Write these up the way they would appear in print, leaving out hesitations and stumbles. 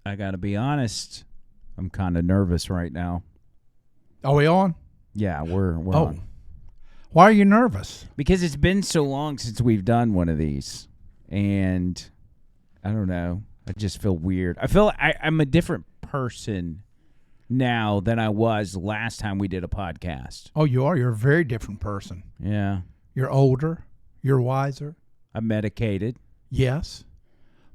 I got to be honest. I'm kind of nervous right now. Are we on? Yeah, we're on. Why are you nervous? Because it's been so long since we've done one of these. And I don't know. I just feel weird. I feel I'm a different person now than I was last time we did a podcast. Oh, you are? You're a very different person. Yeah. You're older. You're wiser. I'm medicated. Yes.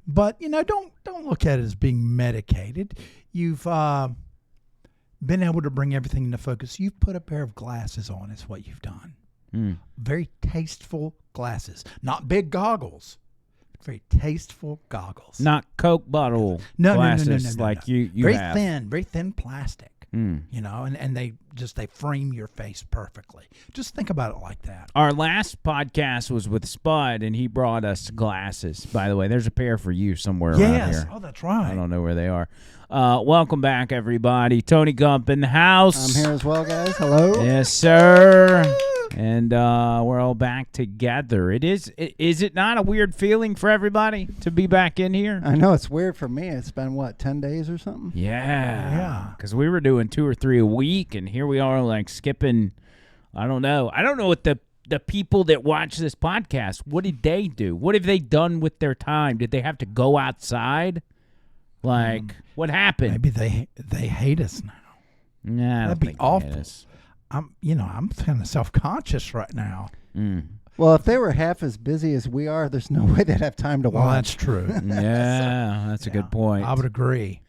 But, don't look at it as being medicated. You've been able to bring everything into focus. You've put a pair of glasses on is what you've done. Very tasteful glasses. Not big goggles. Very tasteful goggles. Not Coke bottle glasses like you very have. Very thin plastic. And they frame your face perfectly. Just think about it like that. Our last podcast was with Spud, and he brought us glasses. By the way, there's a pair for you somewhere around here. Oh, that's right. I don't know where they are. Welcome back, everybody. Tony Gump in the house. I'm here as well, guys. Hello. Yes, sir. And we're all back together. Is it not a weird feeling for everybody to be back in here? I know it's weird for me. It's been, 10 days or something? Yeah. Because we were doing 2 or 3 a week, and here we are like skipping, I don't know what the people that watch this podcast, what did they do? What have they done with their time? Did they have to go outside? Like, what happened? Maybe they hate us now. Nah, that'd be awful. I'm kind of self-conscious right now. Well, if they were half as busy as we are, there's no way they'd have time to watch. Well, that's true. Yeah, that's a good point. I would agree.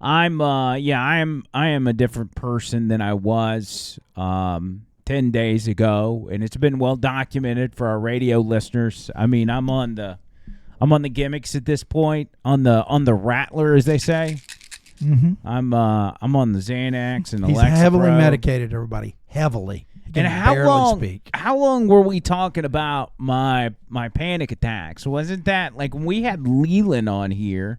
I am a different person than I was 10 days ago, and it's been well documented for our radio listeners. I mean, I'm on the gimmicks at this point, on the Rattler, as they say. Mm-hmm. I'm on the Xanax and the He's Lexapro. heavily medicated, everybody. Heavily. And how long were we talking about my panic attacks? Wasn't that like when we had Leland on here?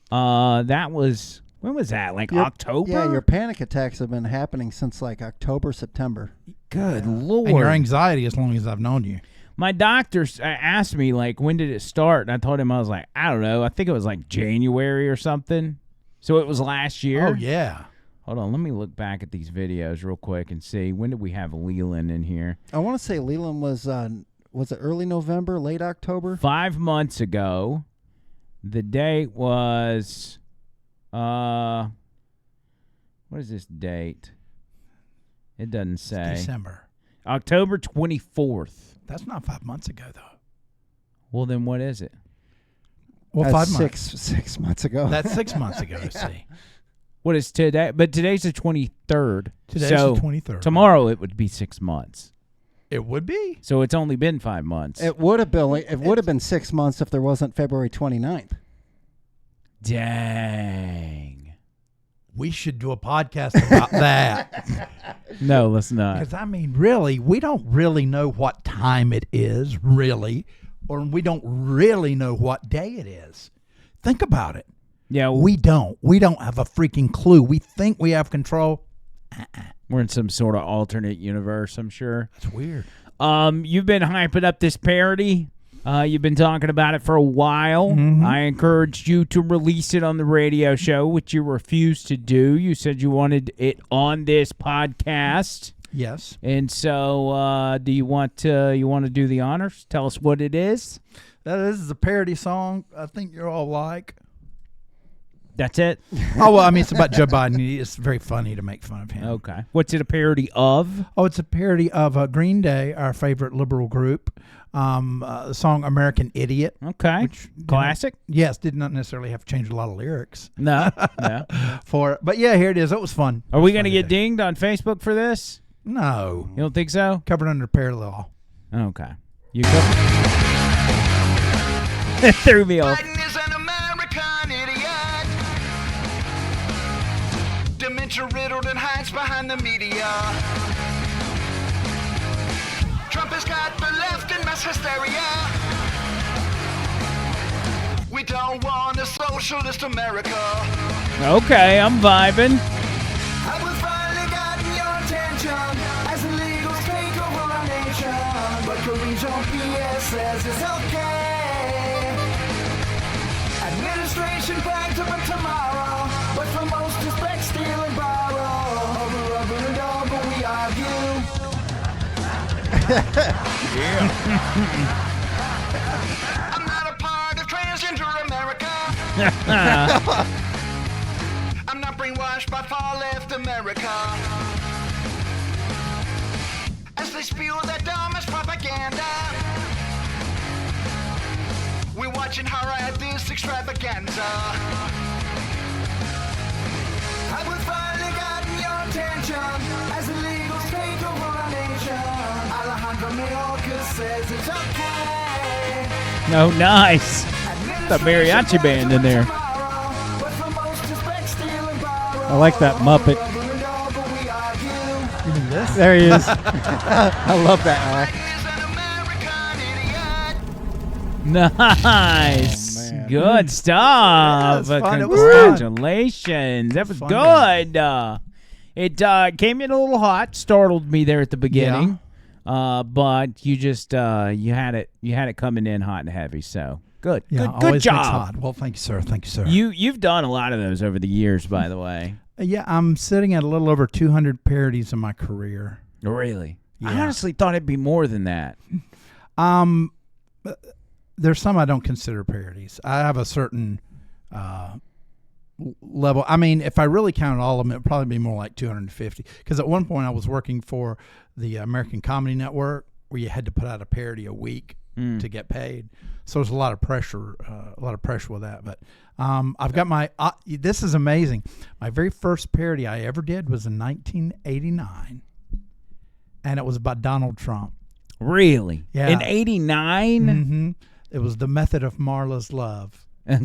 That was, when was that? Like October? Yeah, your panic attacks have been happening since like October, September. Good Lord. And your anxiety as long as I've known you. My doctor asked me, like, when did it start? And I told him, I was like, I don't know. I think it was like January or something. So it was last year? Oh, yeah. Hold on. Let me look back at these videos real quick and see. When did we have Leland in here? I want to say Leland was it early November, late October? 5 months ago. The date was, what is this date? It doesn't say. It's December. October 24th. That's not 5 months ago, though. Well, then what is it? Well, That's 5 months. 6 months ago. That's 6 months ago, see. What is today? But today's the 23rd. Today's so the 23rd. Tomorrow it would be 6 months. It would be. So it's only been 5 months. It would have been 6 months if there wasn't February 29th. Dang. We should do a podcast about that. No, let's not. Because, I mean, really, we don't really know what time it is, really, or we don't really know what day it is. Think about it. Yeah, we don't. We don't have a freaking clue. We think we have control. We're in some sort of alternate universe, I'm sure. That's weird. You've been hyping up this parody. You've been talking about it for a while. Mm-hmm. I encouraged you to release it on the radio show, which you refused to do. You said you wanted it on this podcast. Yes. And so, do you want to do the honors? Tell us what it is. This is a parody song. I think you're all like. That's it? Oh, well, I mean, it's about Joe Biden. It's very funny to make fun of him. Okay. What's it a parody of? Oh, it's a parody of Green Day, our favorite liberal group. The song American Idiot. Okay. Which, classic? Yes, did not necessarily have to change a lot of lyrics. No. For it. But yeah, here it is. It was fun. Are we going to get dinged on Facebook for this? No. You don't think so? Covered under parallel. Okay. You covered. It threw me off. Biden is an American idiot. Dementia riddled and hides behind the media. Trump has got the left in mass hysteria. We don't want a socialist America. Okay, I'm vibing. Have we finally gotten your attention as illegals take over our nation? But Corinne's own PS says it's okay. Administration bags up tomorrow. I'm not a part of transgender America. I'm not brainwashed by far left America. As they spew their dumbest propaganda, we're watching horror at this extravaganza. Have we finally gotten your attention as illegals take over our nation? Alejandro Mayorkas says it's okay. Oh, nice. The mariachi band in there. I like that Muppet. You mean this? There he is. I love that act. Nice. Oh, man. Good stuff. Yeah, it was fun. It was Congratulations. That was fun, good. It came in a little hot, startled me there at the beginning. But you just you had it coming in hot and heavy, so good. Yeah, good always job. makes hot. Well, thank you, sir. Thank you, sir. You've done a lot of those over the years, by the way. Yeah, I'm sitting at a little over 200 parodies in my career. Really? I Yeah. honestly thought it'd be more than that. There's some I don't consider parodies. I have a certain level. I mean, if I really counted all of them, it'd probably be more like 250. Because at one point I was working for the American Comedy Network, where you had to put out a parody a week to get paid. So there's a lot of pressure with that. But I've got my. This is amazing. My very first parody I ever did was in 1989, and it was about Donald Trump. Really? Yeah. In '89? Mm-hmm. It was The Method of Marla's Love. The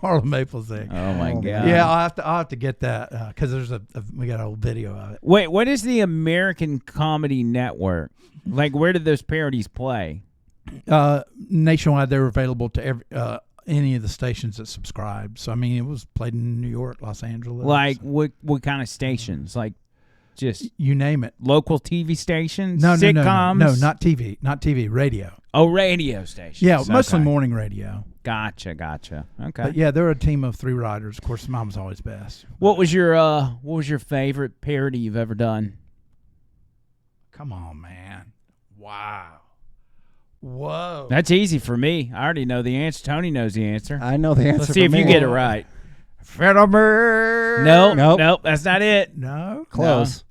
Marla Maples thing. Oh my God! Yeah, I'll have to get that because there's we got a whole video of it. Wait, what is the American Comedy Network? Like, where did those parodies play? Nationwide, they were available to any of the stations that subscribed. So I mean, it was played in New York, Los Angeles. Like, what kind of stations? Like, just you name it. local TV stations? No, sitcoms? no, not TV, radio. Oh, radio stations. Yeah, mostly Okay. morning radio. Gotcha. Okay. But yeah, they're a team of 3 writers. Of course, Mom's always best. What was your favorite parody you've ever done? Come on, man! Wow, whoa! That's easy for me. I already know the answer. Tony knows the answer. I know the answer. Let's see if for you me. get it right. Federer. Nope, that's not it. No. Close.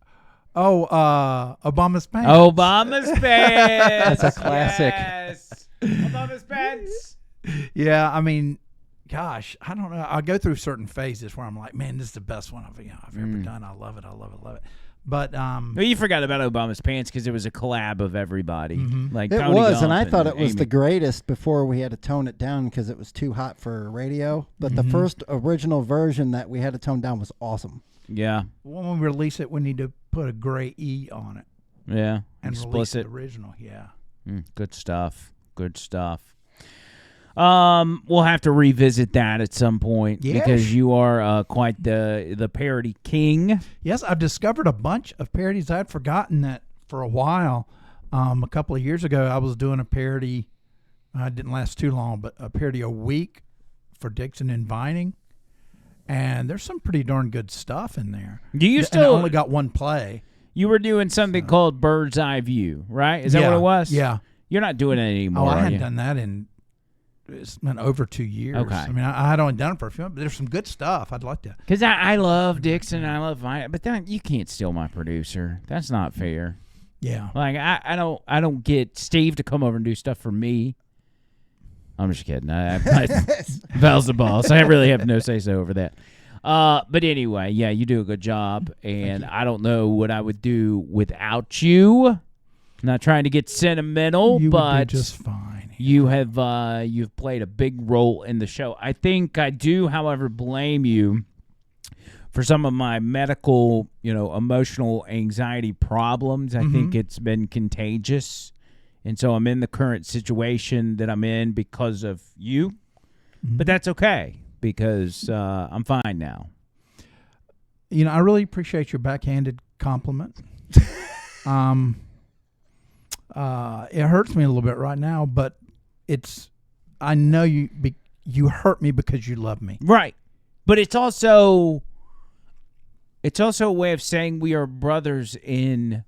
Oh, Obama's pants. Obama's pants. That's a classic. Yes. Obama's pants. Yeah, I mean, gosh, I don't know. I go through certain phases where I'm like, man, this is the best one I've ever done. I love it. But Well, you forgot about Obama's pants because it was a collab of everybody. Like It Tony was, Gump and I thought it was Amy. the greatest before we had to tone it down because it was too hot for radio. But the first original version that we had to tone down was awesome. Yeah, when we release it, we need to put a gray E on it yeah. and release Explicit. the original. Yeah. Good stuff. We'll have to revisit that at some point because you are quite the parody king. Yes, I've discovered a bunch of parodies I'd forgotten that for a while. A couple of years ago, I was doing a parody. It didn't last too long, but a parody a week for Dixon and Vining. And there's some pretty darn good stuff in there. Do you And still? I only got one play. You were doing something called Bird's Eye View, right? Is that what it was? Yeah. You're not doing it anymore. Oh, I are hadn't you? done that it's been over 2 years. Okay. I mean, I had only done it for a few months, but there's some good stuff. I'd like to. Because I love Dixon, I love Vine, but then you can't steal my producer. That's not fair. Yeah. Like I don't get Steve to come over and do stuff for me. I'm just kidding. Val's the boss. I really have no say so over that. But anyway, yeah, you do a good job, and I don't know what I would do without you. I'm not trying to get sentimental, You but would be just fine. you have you've played a big role in the show. I think I do, however, blame you for some of my medical, emotional anxiety problems. I think it's been contagious, and so I'm in the current situation that I'm in because of you. But that's okay because I'm fine now. I really appreciate your backhanded compliment. It hurts me a little bit right now, but I know you hurt me because you love me. Right. But it's also a way of saying we are brothers in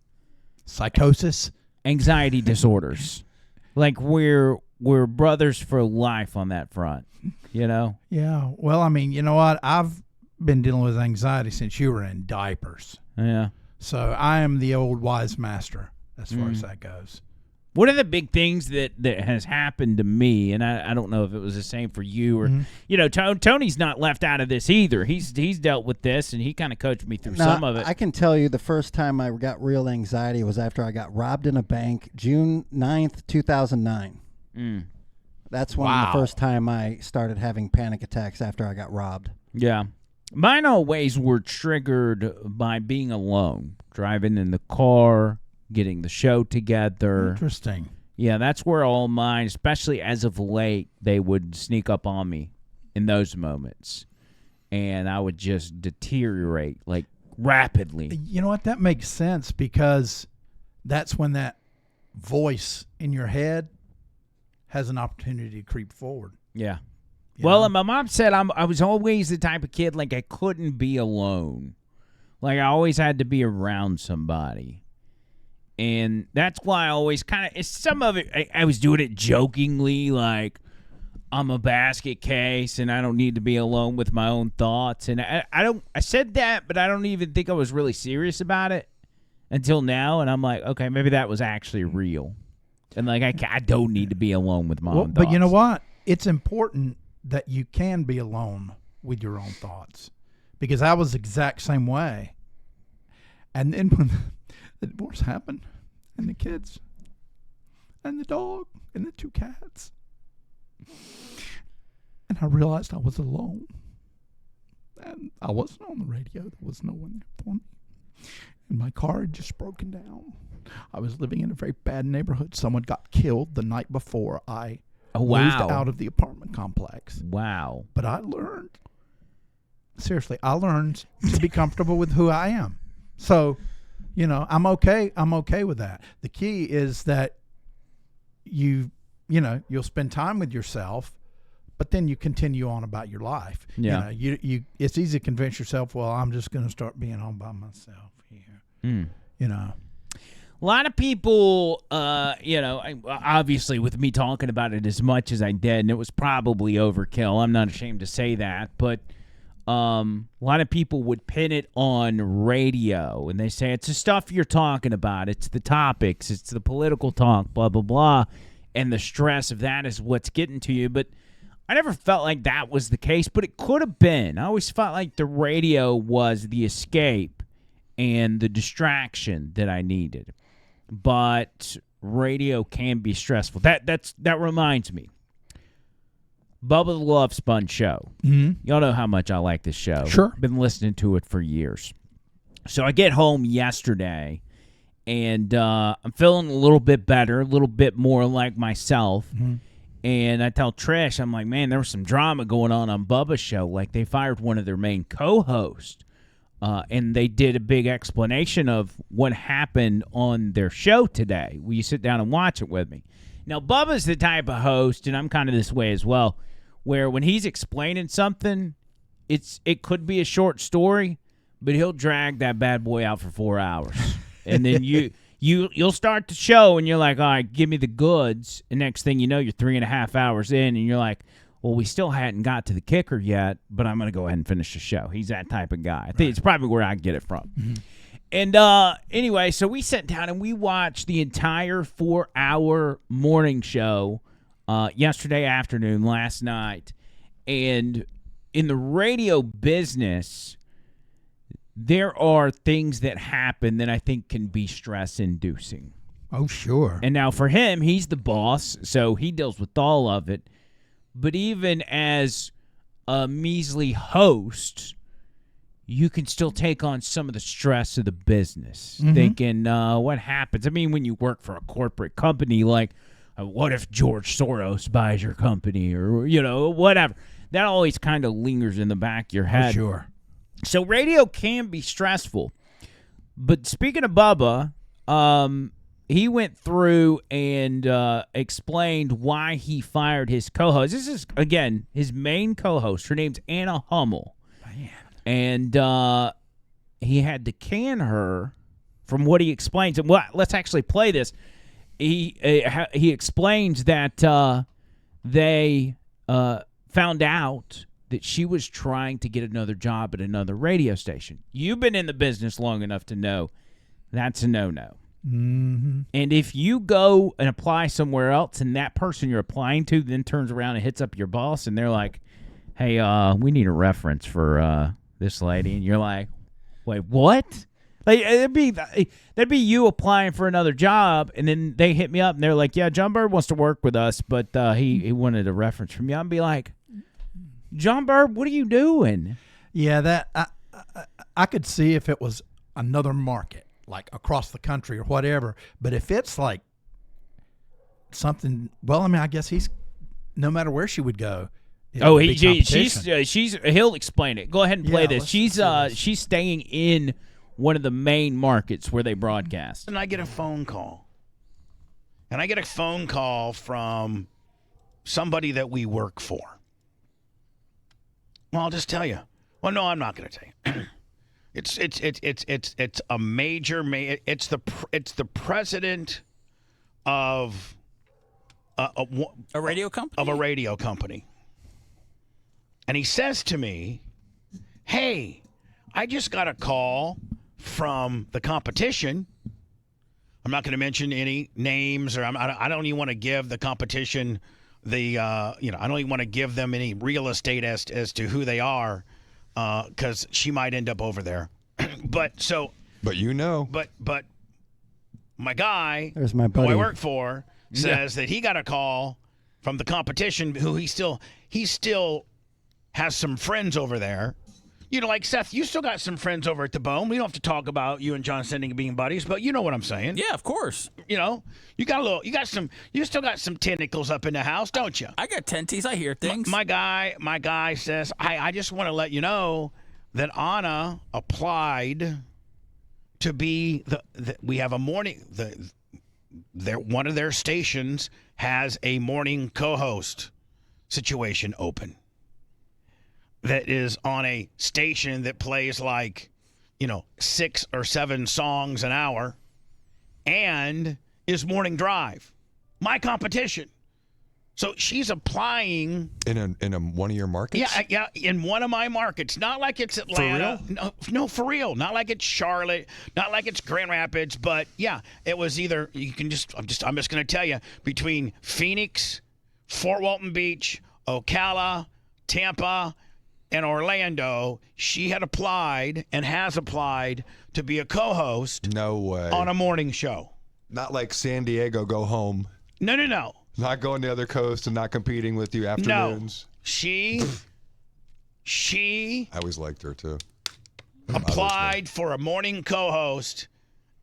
Psychosis. anxiety disorders. Like we're brothers for life on that front, you know? Yeah. Well, I mean, you know what? I've been dealing with anxiety since you were in diapers. Yeah. So I am the old wise master as far as that goes. One of the big things that has happened to me, and I don't know if it was the same for you or, you know, Tony's not left out of this either. He's dealt with this, and he kind of coached me through some of it. I can tell you the first time I got real anxiety was after I got robbed in a bank, June 9th, 2009. That's when the first time I started having panic attacks after I got robbed. Yeah. Mine always were triggered by being alone, driving in the car, getting the show together. Interesting. Yeah, that's where all mine, especially as of late, they would sneak up on me in those moments. And I would just deteriorate, like, rapidly. You know what? That makes sense because that's when that voice in your head has an opportunity to creep forward. Yeah. You Well, know? and my mom said I was always the type of kid, like, I couldn't be alone. Like, I always had to be around somebody. And that's why I always kind of, some of it, I was doing it jokingly, like, I'm a basket case and I don't need to be alone with my own thoughts. And I said that, but I don't even think I was really serious about it until now. And I'm like, okay, maybe that was actually real. And like, I don't need to be alone with my own thoughts. But you know what? It's important that you can be alone with your own thoughts because I was the exact same way. And then when the divorce happened and the kids and the dog and the 2 cats, and I realized I was alone and I wasn't on the radio. There was no one there for me. And my car had just broken down. I was living in a very bad neighborhood. Someone got killed the night before I moved out of the apartment complex. Wow. But I learned to be comfortable with who I am. So, you know, I'm okay with that. The key is that you'll spend time with yourself, but then you continue on about your life. Yeah. You it's easy to convince yourself, well, I'm just going to start being home by myself here. You know. A lot of people, obviously with me talking about it as much as I did, and it was probably overkill. I'm not ashamed to say that, but a lot of people would pin it on radio, and they say it's the stuff you're talking about. It's the topics. It's the political talk, blah, blah, blah, and the stress of that is what's getting to you. But I never felt like that was the case, but it could have been. I always felt like the radio was the escape and the distraction that I needed. But radio can be stressful. That reminds me. Bubba the Love Sponge Show. Y'all know how much I like this show. Sure. Been listening to it for years. So I get home yesterday, and I'm feeling a little bit better, a little bit more like myself. And I tell Trish, I'm like, man, there was some drama going on Bubba's show. Like, they fired one of their main co-hosts. And they did a big explanation of what happened on their show today. Will you sit down and watch it with me? Now, Bubba's the type of host, and I'm kind of this way as well, where when he's explaining something, it could be a short story, but he'll drag that bad boy out for 4 hours. And then you'll start the show, and you're like, all right, give me the goods. And next thing you know, you're 3.5 hours in, and you're like, well, we still hadn't got to the kicker yet, but I'm going to go ahead and finish the show. He's that type of guy. I think it's probably where I get it from. And anyway, so we sat down and we watched the entire 4-hour morning show yesterday afternoon, last night. And in the radio business, there are things that happen that I think can be stress-inducing. Oh, sure. And now for him, he's the boss, so he deals with all of it. But even as a measly host, you can still take on some of the stress of the business, thinking, what happens? I mean, when you work for a corporate company, like, what if George Soros buys your company or, whatever. That always kind of lingers in the back of your head. Oh, sure. So radio can be stressful. But speaking of Bubba, he went through and explained why he fired his co-host. This is, again, his main co-host. Her name's Anna Hummel. Man. And he had to can her from what he explains. And let's actually play this. he explains that they found out that she was trying to get another job at another radio station. You've been in the business long enough to know that's a no-no. Mm-hmm. And if you go and apply somewhere else and that person you're applying to then turns around and hits up your boss and they're like, hey, we need a reference for this lady. And you're like, wait, what? Like, that'd be you applying for another job, and then they hit me up and they're like, yeah, John Bird wants to work with us, but he wanted a reference from you. I'd be like, John Bird, what are you doing? Yeah, that I could see if it was another market, like across the country or whatever. But if it's like something, well, I mean, I guess he's no matter where she would go. Oh, she's he'll explain it. Go ahead and play this. She's staying in one of the main markets where they broadcast. And I get a phone call. And I get a phone call from somebody that we work for. Well, I'll just tell you. Well, no, I'm not going to tell you. It's a major. It's the president of a radio company. Of a radio company, and he says to me, "Hey, I just got a call from the competition. I'm not going to mention any names, or I don't even want to give the competition I don't even want to give them any real estate as to who they are, because she might end up over there. But my guy, there's my buddy who I work for, says that he got a call from the competition, who he still has some friends over there. You know, like Seth, you still got some friends over at the Bone. We don't have to talk about you and John Sending being buddies, but you know what I'm saying. Yeah, of course. You know, you still got some tentacles up in the house, don't you? I got tenties. I hear things. My guy says, I just want to let you know that Anna applied to be we have a morning, one of their stations has a morning co-host situation open. That is on a station that plays 6 or 7 songs an hour and is morning drive. My competition. So she's applying in one of your markets? Yeah, in one of my markets. Not like it's Atlanta. For real? No, for real. Not like it's Charlotte, not like it's Grand Rapids, but yeah, it was either I'm just going to tell you, between Phoenix, Fort Walton Beach, Ocala, Tampa, and Orlando, she had applied and has applied to be a co-host. No way. On a morning show. Not like San Diego, go home. No. Not going to the other coast and not competing with you afternoons. No. She I always liked her too. Applied for a morning co-host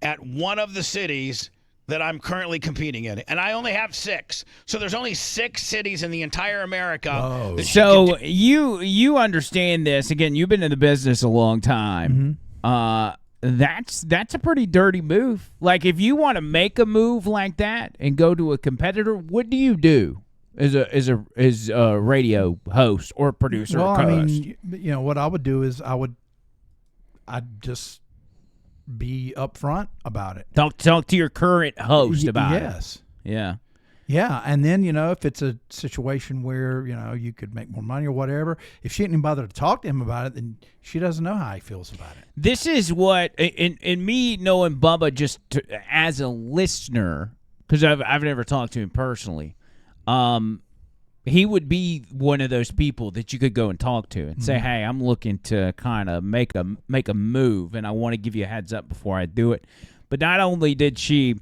at one of the cities that I'm currently competing in. And I only have 6. So there's only 6 cities in the entire America. Oh. So you understand this. Again, you've been in the business a long time. Mm-hmm. That's a pretty dirty move. Like, if you want to make a move like that and go to a competitor, what do you do as a radio host or producer or co-host? I mean, what I would do is I'd just be upfront about it. Talk to your current host about it. Yes. Yeah. Yeah, and then, if it's a situation where, you could make more money or whatever, if she didn't bother to talk to him about it, then she doesn't know how he feels about it. This is what, in me knowing Bubba just as a listener, because I've never talked to him personally, he would be one of those people that you could go and talk to and say, hey, I'm looking to kind of make a move, and I want to give you a heads up before I do it. But not only did she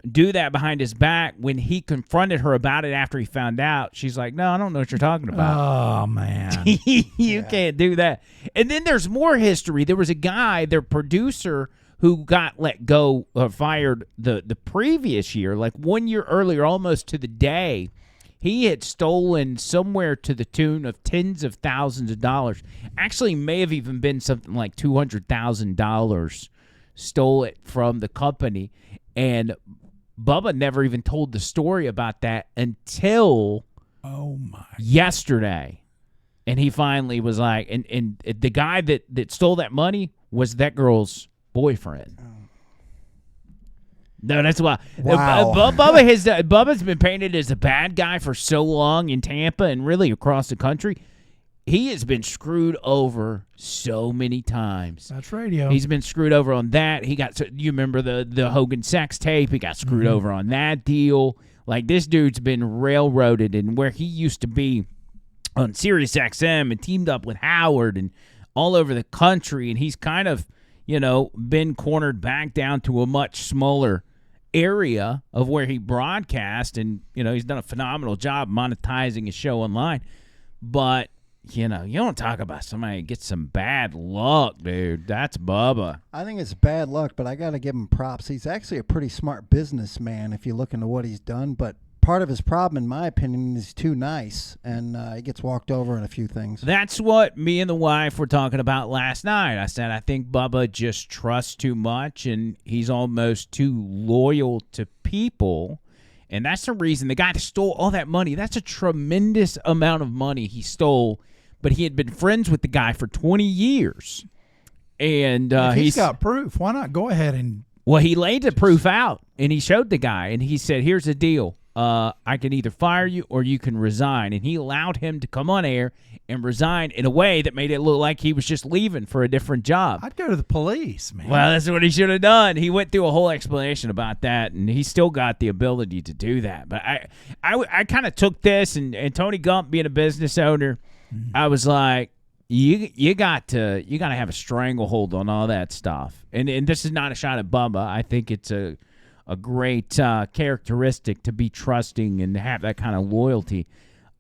do that behind his back, when he confronted her about it after he found out, she's like, no, I don't know what you're talking about. Oh, man. You can't do that. And then there's more history. There was a guy, their producer, who got let go or fired the previous year, like 1 year earlier, almost to the day. He had stolen somewhere to the tune of tens of thousands of dollars. Actually, may have even been something like $200,000. Stole it from the company. And Bubba never even told the story about that until yesterday. And he finally was like, and the guy that stole that money was that girl's boyfriend. No, that's why. Wow. Bubba's been painted as a bad guy for so long in Tampa and really across the country. He has been screwed over so many times. That's radio. He's been screwed over on that. You remember the Hogan sex tape? He got screwed over on that deal. Like, this dude's been railroaded, and where he used to be on Sirius XM and teamed up with Howard and all over the country, and he's kind of, been cornered back down to a much smaller area of where he broadcast, and, he's done a phenomenal job monetizing his show online. But you don't talk about somebody who gets some bad luck, dude. That's Bubba. I think it's bad luck, but I got to give him props. He's actually a pretty smart businessman if you look into what he's done. But part of his problem, in my opinion, is he's too nice, and he gets walked over in a few things. That's what me and the wife were talking about last night. I said, I think Bubba just trusts too much, and he's almost too loyal to people. And that's the reason the guy stole all that money. That's a tremendous amount of money he stole. But he had been friends with the guy for 20 years. And if he's got proof, why not go ahead and... Well, he laid the proof out, and he showed the guy, and he said, here's the deal. I can either fire you or you can resign. And he allowed him to come on air and resign in a way that made it look like he was just leaving for a different job. I'd go to the police, man. Well, that's what he should have done. He went through a whole explanation about that, and he still got the ability to do that. But I kind of took this, and Tony Gump being a business owner, I was like, you got to have a stranglehold on all that stuff. And this is not a shot at Bubba. I think it's a great characteristic to be trusting and have that kind of loyalty.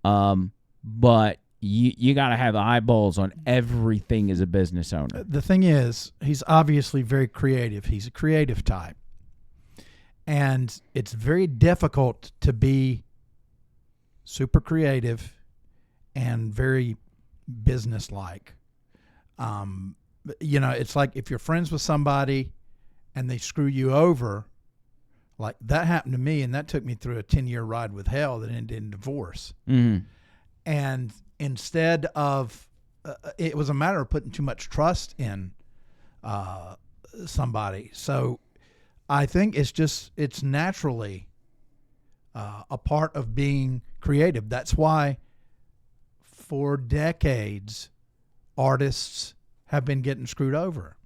But you got to have eyeballs on everything as a business owner. The thing is, he's obviously very creative. He's a creative type. And it's very difficult to be super creative and very businesslike. It's like if you're friends with somebody and they screw you over, like that happened to me, and that took me through a 10-year ride with hell that ended in divorce. Mm-hmm. And instead of, it was a matter of putting too much trust in somebody. So I think it's naturally a part of being creative. That's why for decades, artists have been getting screwed over.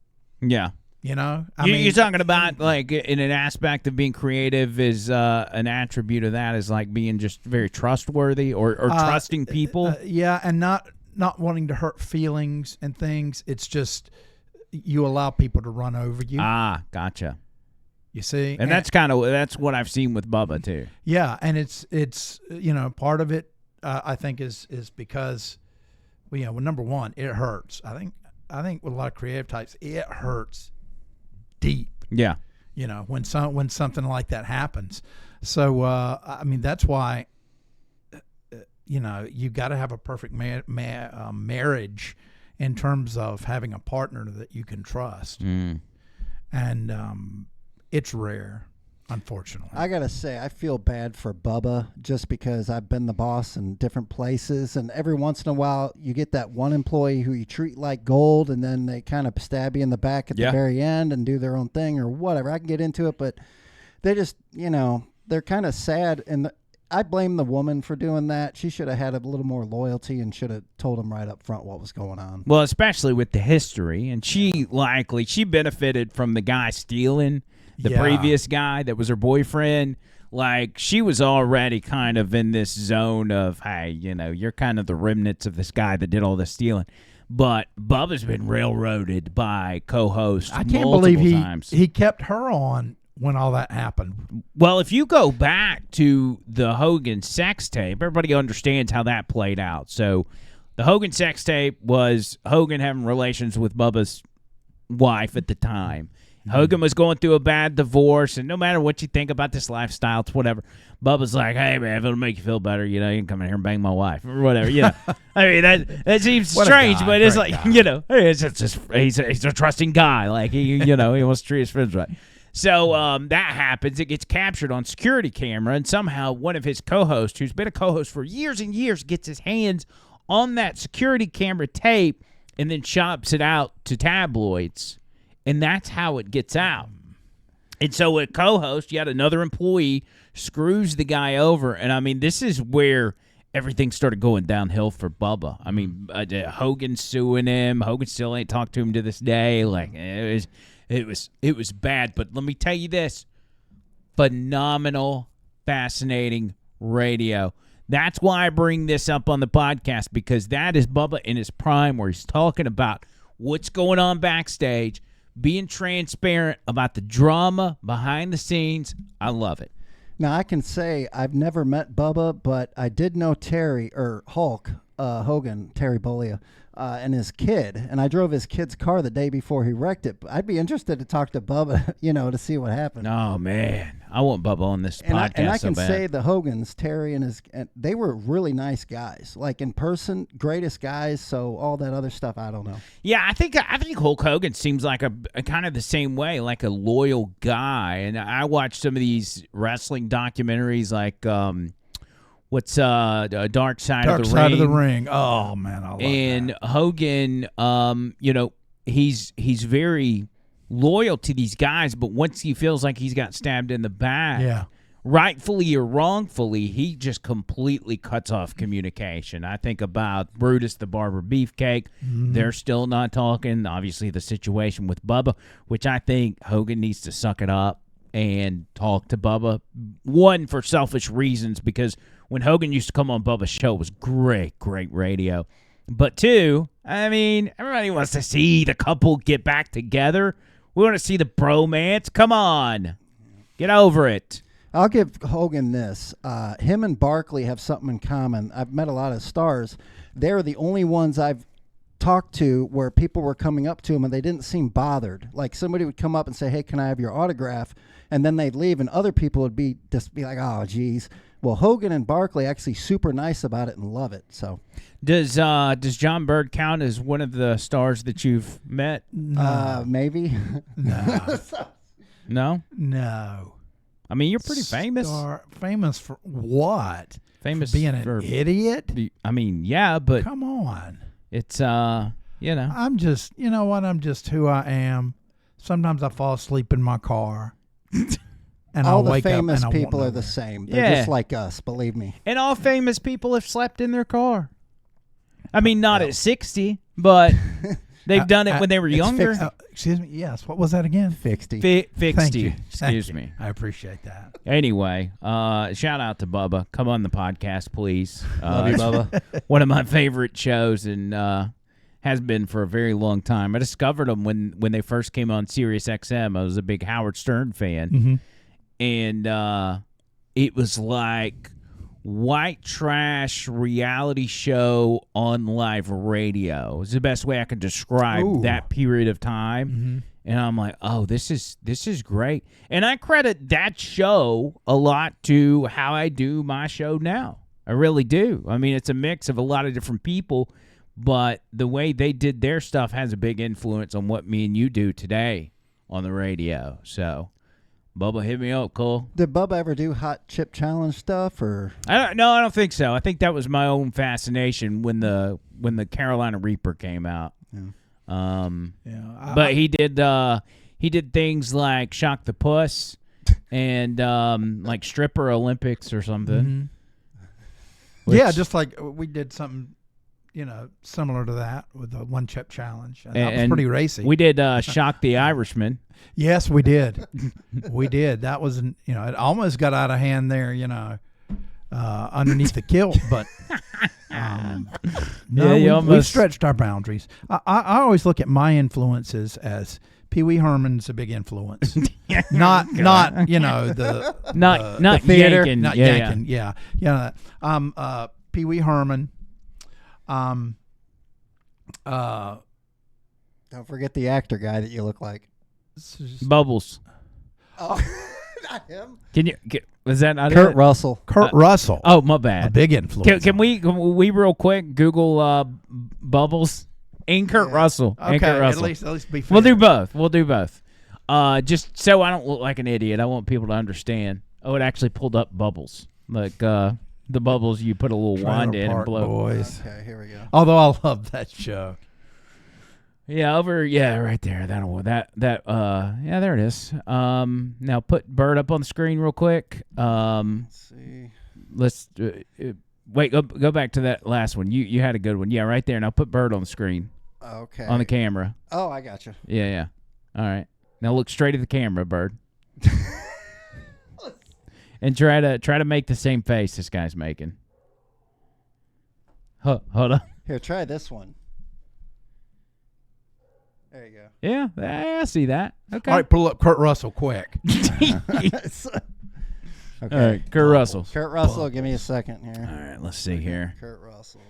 Yeah. You're talking about like in an aspect of being creative is an attribute of that is like being just very trustworthy or trusting people. Yeah, and not wanting to hurt feelings and things. It's just you allow people to run over you. Ah, gotcha. You see, and that's what I've seen with Bubba too. Yeah, and it's part of it I think is because number one, it hurts. I think with a lot of creative types, it hurts deep. Yeah. When something like that happens. So that's why you got to have a perfect marriage in terms of having a partner that you can trust. And it's rare, unfortunately. I gotta say, I feel bad for Bubba just because I've been the boss in different places, and every once in a while you get that one employee who you treat like gold, and then they kind of stab you in the back at the very end and do their own thing or whatever. I can get into it, but they just, they're kind of sad, and I blame the woman for doing that. She should have had a little more loyalty and should have told him right up front what was going on. Well, especially with the history, and she benefited from the guy stealing the previous guy that was her boyfriend. Like, she was already kind of in this zone of, hey, you're kind of the remnants of this guy that did all the stealing. But Bubba's been railroaded by co-hosts I can't believe times. He kept her on when all that happened. Well, if you go back to the Hogan sex tape, everybody understands how that played out. So the Hogan sex tape was Hogan having relations with Bubba's wife at the time. Hogan was going through a bad divorce, and no matter what you think about this lifestyle, it's whatever. Bubba's like, hey, man, if it'll make you feel better, you can come in here and bang my wife or whatever. I mean, that seems strange, but it's like, hey, it's just he's a trusting guy. Like, he wants to treat his friends right. So that happens. It gets captured on security camera, and somehow one of his co-hosts, who's been a co-host for years and years, gets his hands on that security camera tape and then chops it out to tabloids. And that's how it gets out. And so a co-host, yet another employee, screws the guy over. And, I mean, this is where everything started going downhill for Bubba. I mean, Hogan suing him. Hogan still ain't talked to him to this day. Like, it was bad. But let me tell you this. Phenomenal, fascinating radio. That's why I bring this up on the podcast, because that is Bubba in his prime, where he's talking about what's going on backstage, being transparent about the drama behind the scenes. I love it. Now, I can say I've never met Bubba, but I did know Terry, or Hulk Hogan, Terry Bollea, and his kid. And I drove his kid's car the day before he wrecked it. I'd be interested to talk to Bubba, to see what happened. Oh, man. I want Bubba on this podcast And I can so bad. say the Hogans, Terry and they were really nice guys. Like, in person, greatest guys. So all that other stuff, I don't know. Yeah, I think Hulk Hogan seems like a kind of the same way, like a loyal guy. And I watch some of these wrestling documentaries, like what's Dark Side of the Ring. Dark Side of the Ring. Oh man, I love And Hogan, he's very loyal to these guys, but once he feels like he's got stabbed in the back, rightfully or wrongfully, he just completely cuts off communication. I think about Brutus the Barber Beefcake. They're still not talking. Obviously, the situation with Bubba, which I think Hogan needs to suck it up and talk to Bubba. One, for selfish reasons, because when Hogan used to come on Bubba's show, it was great radio. But two, I mean, everybody wants to see the couple get back together. We want to see the bromance. Come on. Get over it. I'll give Hogan this. Him and Barkley have something in common. I've met a lot of stars. They're the only ones I've talked to where people were coming up to him and they didn't seem bothered. Like, somebody would come up and say, "Hey, can I have your autograph?" And then they'd leave, and other people would just be like, "Oh, geez." Well, Hogan and Barkley actually super nice about it and love it. So, does John Bird count as one of the stars that you've met? maybe. No. No. No. I mean, you're pretty famous. Famous for what? Famous for being for, an idiot? I mean, yeah, but come on. It's I'm just, I'm just who I am. Sometimes I fall asleep in my car. And all I'll the wake famous up and people are the same. They're just like us, believe me. And all famous people have slept in their car. I mean, not at 60, but they've done it when they were younger. Excuse me. Yes. What was that again? Fixed. Thank you. Excuse me. I appreciate that. Anyway, shout out to Bubba. Come on the podcast, please. Love you, Bubba. One of my favorite shows, and has been for a very long time. I discovered them when they first came on Sirius XM. I was a big Howard Stern fan. Mm-hmm. And it was like white trash reality show on live radio. It's the best way I can describe that period of time. Mm-hmm. And I'm like, oh, this is great. And I credit that show a lot to how I do my show now. I really do. I mean, it's a mix of a lot of different people, but the way they did their stuff has a big influence on what me and you do today on the radio. So, Bubba, hit me up, Cole. Did Bubba ever do hot chip challenge stuff, or? I don't think so. I think that was my own fascination when the Carolina Reaper came out. Yeah. But he did things like Shock the Puss and like Stripper Olympics or something. Mm-hmm. Yeah, just like we did something, similar to that with the one chip challenge. And that was pretty racy. We did Shock the Irishman. Yes, we did. We did. That was, it almost got out of hand there, underneath the kilt, but we stretched our boundaries. I always look at my influences as Pee Wee Herman's a big influence. not the theater, Yankin, not Yankin. Yeah. Pee Wee Herman. Don't forget the actor guy that you look like. Bubbles. Oh, not him. Was that not Kurt it? Russell? Kurt Russell. Oh, my bad. A big influence. Can we real quick Google Bubbles and Kurt Russell? Okay, and Kurt Russell. at least be fair. We'll do both. Just so I don't look like an idiot. I want people to understand. Oh, it actually pulled up Bubbles, like the bubbles you put a little wand in and blow. Boys. Okay, here we go. Although I love that show. Yeah, right there. Yeah, there it is. Now put Bird up on the screen real quick. Let's see. Let's wait. Go back to that last one. You had a good one. Yeah, right there. Now put Bird on the screen. Okay. On the camera. Oh, I got you. Yeah. All right. Now look straight at the camera, Bird. And try to make the same face this guy's making. Hold on. Here, try this one. There you go. Yeah, I see that. Okay. All right, pull up Kurt Russell quick. Okay. All right, Kurt Russell. Kurt Russell, give me a second here. All right, let's see here. Kurt Russell.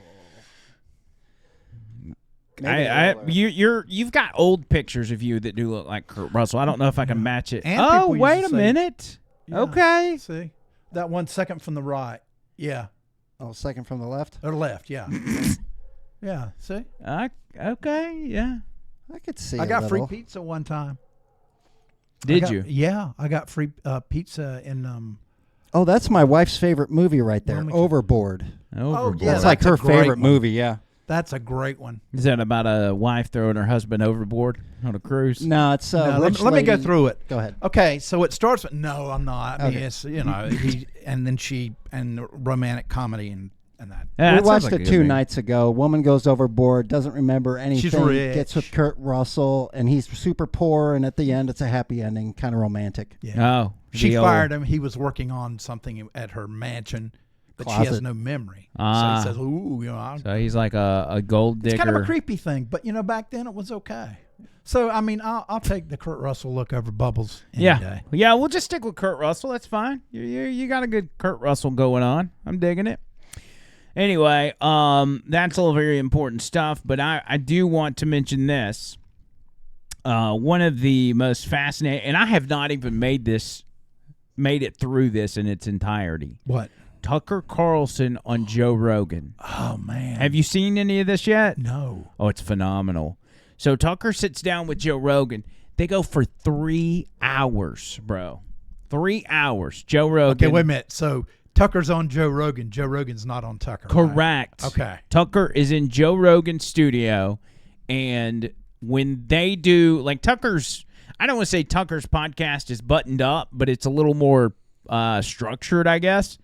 You've got old pictures of you that do look like Kurt Russell. I don't know if I can match it. And oh, people used wait to a say- minute. Yeah, Okay. See? That 1 second from the right. Yeah. Oh, second from the left? Or left, yeah. Yeah, see? Okay, yeah. I could see I got free little. pizza one time. Did you? Yeah, I got free pizza in Oh, that's my wife's favorite movie right there, Wilmington. Overboard. Overboard. yeah, That's like that's a her great favorite one. movie, yeah. That's a great one. Is that about a wife throwing her husband overboard on a cruise? No, it's No, rich let me go lady- through it. Go ahead. Okay, so it starts with no, I'm not. I mean, Okay. it's he and then she and romantic comedy and that. Yeah, We that sounds watched like it a good 2 movie. nights ago. Woman goes overboard, doesn't remember anything. rich. Gets with Kurt Russell, and he's super poor. And at the end, it's a happy ending, kind of romantic. Yeah. Oh, She the old- fired him. He was working on something at her mansion, but she has Closet. no memory. Ah. So he says, "Ooh, So he's like a gold digger. it's kind of a creepy thing." But back then it was okay. So I mean, I'll take the Kurt Russell look over Bubbles any day. Yeah, we'll just stick with Kurt Russell. That's fine. You got a good Kurt Russell going on. I'm digging it. Anyway, that's all very important stuff, but I do want to mention this. One of the most fascinating, and I have not even made it through this in its entirety. What? Tucker Carlson on Joe Rogan. Oh man, Have you seen any of this yet? no. Oh, it's phenomenal. So Tucker sits down with Joe Rogan. They go for 3 hours, bro. 3 hours. Joe Rogan. Okay, wait a minute. So Tucker's on Joe Rogan. Joe Rogan's not on Tucker. right? Correct. Okay. Tucker is in Joe Rogan's studio, and when they do, like Tucker's, I don't want to say Tucker's podcast is buttoned up, but it's a little more structured, I guess.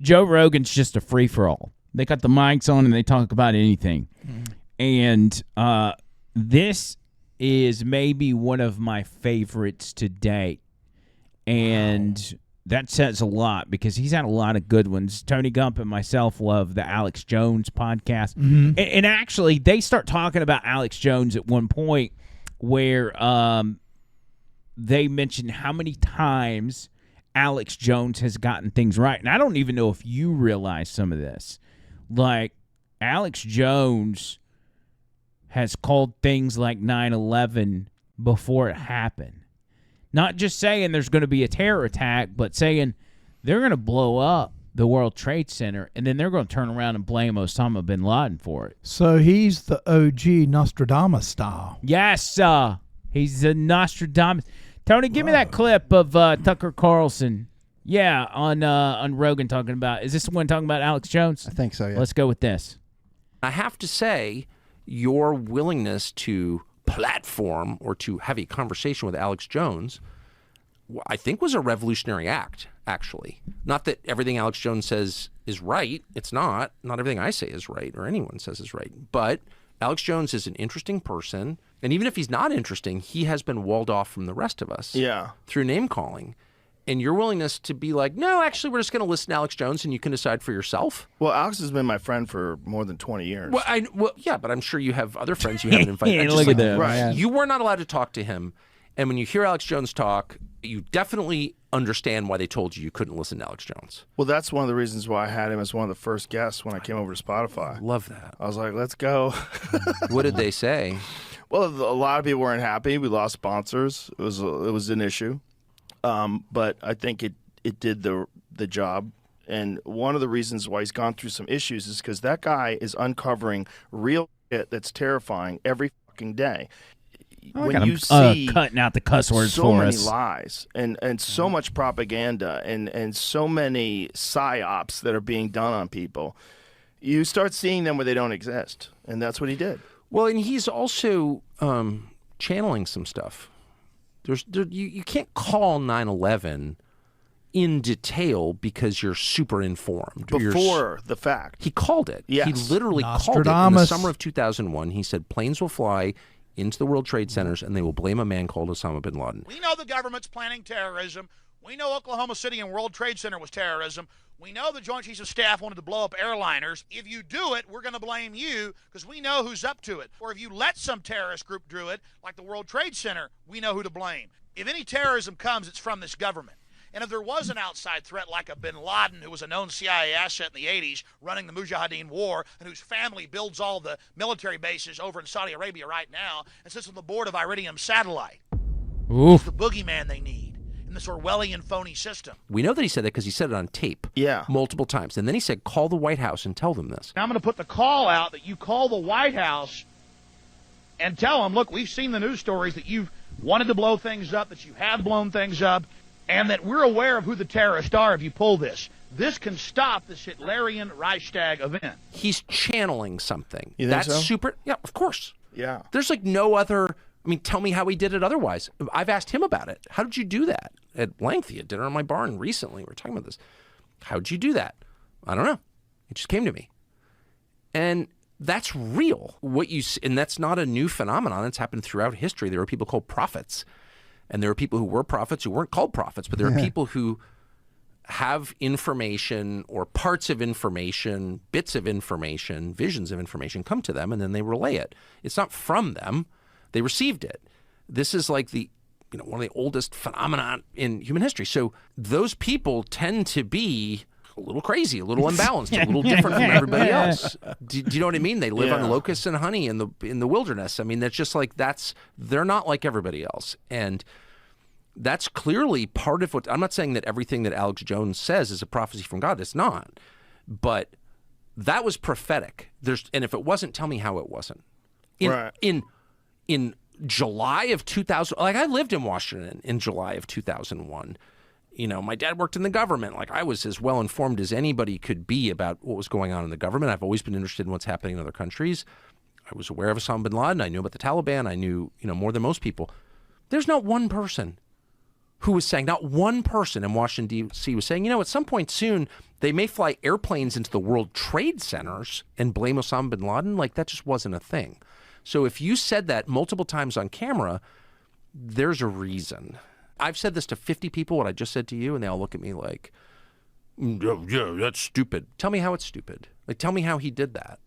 Joe Rogan's just a free-for-all. They got the mics on, and they talk about anything. And this is maybe one of my favorites to date. And that says a lot because he's had a lot of good ones. Tony Gump and myself love the Alex Jones podcast. And actually, they start talking about Alex Jones at one point where they mention how many times Alex Jones has gotten things right. And I don't even know if you realize some of this. Like, Alex Jones has called things like 9/11 before it happened. Not just saying there's going to be a terror attack, but saying they're going to blow up the World Trade Center, and then they're going to turn around and blame Osama bin Laden for it. So he's the OG Nostradamus style. Yes, he's a Nostradamus. Tony, give me that clip of Tucker Carlson. Yeah, on Rogan talking about. Is this the one talking about Alex Jones? I think so, yeah. Let's go with this. I have to say, your willingness to platform or to have a conversation with Alex Jones, I think was a revolutionary act, actually. Not that everything Alex Jones says is right. It's not. Not everything I say is right or anyone says is right. But Alex Jones is an interesting person. And even if he's not interesting, he has been walled off from the rest of us through name calling. And your willingness to be like, no, actually, we're just going to listen to Alex Jones and you can decide for yourself. Well, Alex has been my friend for more than 20 years. Well, yeah, but I'm sure you have other friends you haven't invited. I'm just Look at like, that. Right. You were not allowed to talk to him. And when you hear Alex Jones talk, you definitely understand why they told you couldn't listen to Alex Jones. Well, that's one of the reasons why I had him as one of the first guests when I came over to Spotify. Love that. I was like, let's go. What did they say? Well, a lot of people weren't happy. We lost sponsors. It was an issue. But I think it did the job. And one of the reasons why he's gone through some issues is because that guy is uncovering real shit that's terrifying every fucking day. When you see cutting out the cuss words so for many us. lies and so much propaganda and so many psyops that are being done on people, you start seeing them where they don't exist. And that's what he did. Well, and he's also channeling some stuff. You can't call 9/11 in detail because you're super informed. Before the fact. He called it. Yes. He literally called it in the summer of 2001. He said planes will fly into the World Trade Centers and they will blame a man called Osama bin Laden. We know the government's planning terrorism. We know Oklahoma City and World Trade Center was terrorism. We know the Joint Chiefs of Staff wanted to blow up airliners. If you do it, we're going to blame you because we know who's up to it. Or if you let some terrorist group do it, like the World Trade Center, we know who to blame. If any terrorism comes, it's from this government. And if there was an outside threat like a bin Laden, who was a known CIA asset in the 80s, running the Mujahideen war, and whose family builds all the military bases over in Saudi Arabia right now, and sits on the board of Iridium Satellite, it's the boogeyman they need in this Orwellian phony system. We know that he said that because he said it on tape multiple times. And then he said, call the White House and tell them this. Now I'm going to put the call out that you call the White House and tell them, look, we've seen the news stories that you've wanted to blow things up, that you have blown things up, and that we're aware of who the terrorists are if you pull this. This can stop this Hitlerian Reichstag event. He's channeling something. You think so? Super. Yeah, of course. Yeah. There's like no other. I mean, tell me how he did it otherwise. I've asked him about it. How did you do that? At length, at dinner in my barn recently. We were talking about this. How'd you do that? I don't know. It just came to me. And that's real. And that's not a new phenomenon. It's happened throughout history. There are people called prophets. And there are people who were prophets who weren't called prophets, but there are people who have information or parts of information, bits of information, visions of information come to them, and then they relay it. It's not from them. They received it. This is like one of the oldest phenomena in human history. So those people tend to be a little crazy, a little imbalanced, a little different from everybody else. Do you know what I mean? They live on locusts and honey in the wilderness. I mean, that's just like they're not like everybody else. And that's clearly part of what, I'm not saying that everything that Alex Jones says is a prophecy from God. It's not. But that was prophetic. And if it wasn't, tell me how it wasn't. In July of 2000, like I lived in Washington in July of 2001. My dad worked in the government. Like I was as well informed as anybody could be about what was going on in the government. I've always been interested in what's happening in other countries. I was aware of Osama bin Laden. I knew about the Taliban. I knew, more than most people. There's not one person who was saying, not one person in Washington, D.C. was saying, at some point soon, they may fly airplanes into the World Trade Centers and blame Osama bin Laden. Like that just wasn't a thing. So if you said that multiple times on camera, there's a reason. I've said this to 50 people, what I just said to you, and they all look at me like, yeah, that's stupid. Tell me how it's stupid. Like, tell me how he did that.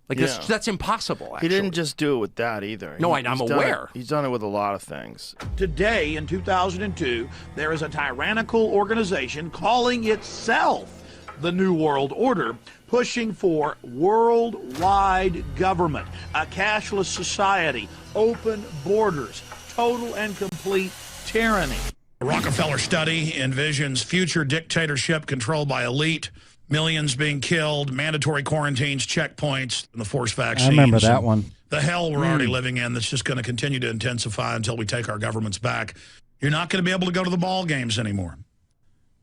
Like, that's impossible, actually. He didn't just do it with that either. No, I'm aware. He's done it with a lot of things. Today, in 2002, there is a tyrannical organization calling itself the New World Order, pushing for worldwide government, a cashless society, open borders, total and complete tyranny. The Rockefeller study envisions future dictatorship controlled by elite, millions being killed, mandatory quarantines, checkpoints, and the forced vaccines. I remember that one. The hell we're already living in that's just going to continue to intensify until we take our governments back. You're not going to be able to go to the ball games anymore.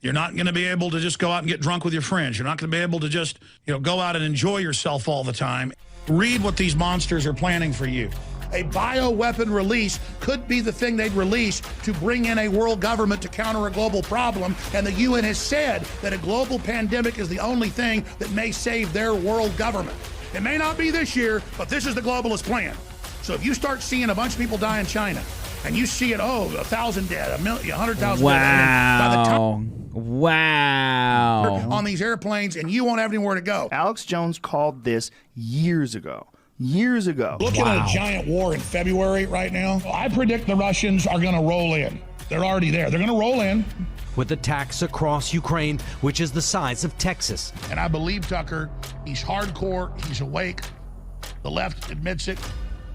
You're not going to be able to just go out and get drunk with your friends. You're not going to be able to just, go out and enjoy yourself all the time. Read what these monsters are planning for you. A bioweapon release could be the thing they'd release to bring in a world government to counter a global problem. And the UN has said that a global pandemic is the only thing that may save their world government. It may not be this year, but this is the globalist plan. So if you start seeing a bunch of people die in China, and you see it, 1,000 dead, 100,000 dead. Wow. On these airplanes, and you won't have anywhere to go. Alex Jones called this years ago. Years ago. Looking at a giant war in February right now. I predict the Russians are going to roll in. They're already there. They're going to roll in. With attacks across Ukraine, which is the size of Texas. And I believe Tucker, he's hardcore, he's awake. The left admits it.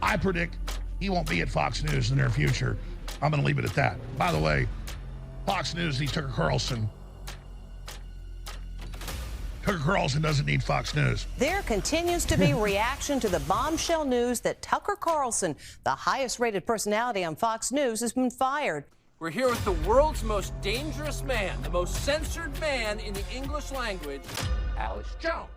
I predict he won't be at Fox News in the near future. I'm going to leave it at that. By the way, Fox News needs Tucker Carlson. Tucker Carlson doesn't need Fox News. There continues to be reaction to the bombshell news that Tucker Carlson, the highest-rated personality on Fox News, has been fired. We're here with the world's most dangerous man, the most censored man in the English language, Alex Jones.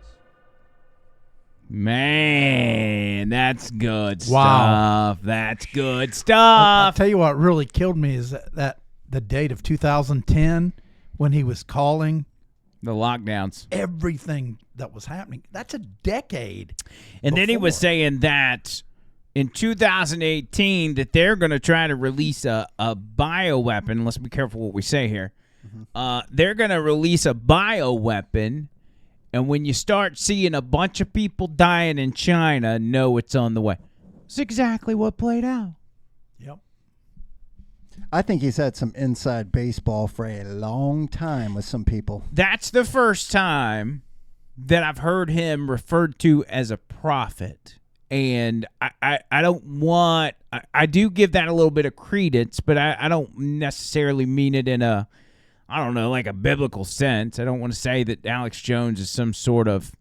Man. man, that's good Wow. stuff. That's good I'll stuff. tell you what really killed me is that the date of 2010 when he was calling The lockdowns. everything that was happening. That's a decade. And then he was before. saying that in 2018 that they're going to try to release a bioweapon. Let's be careful what we say here. They're going to release a bioweapon, and when you start seeing a bunch of people dying in China, know it's on the way. It's exactly what played out. Yep. I think he's had some inside baseball for a long time with some people. That's the first time that I've heard him referred to as a prophet. And I don't want – I do give that a little bit of credence, but I don't necessarily mean it in a, I don't know, like a biblical sense. I don't want to say that Alex Jones is some sort of,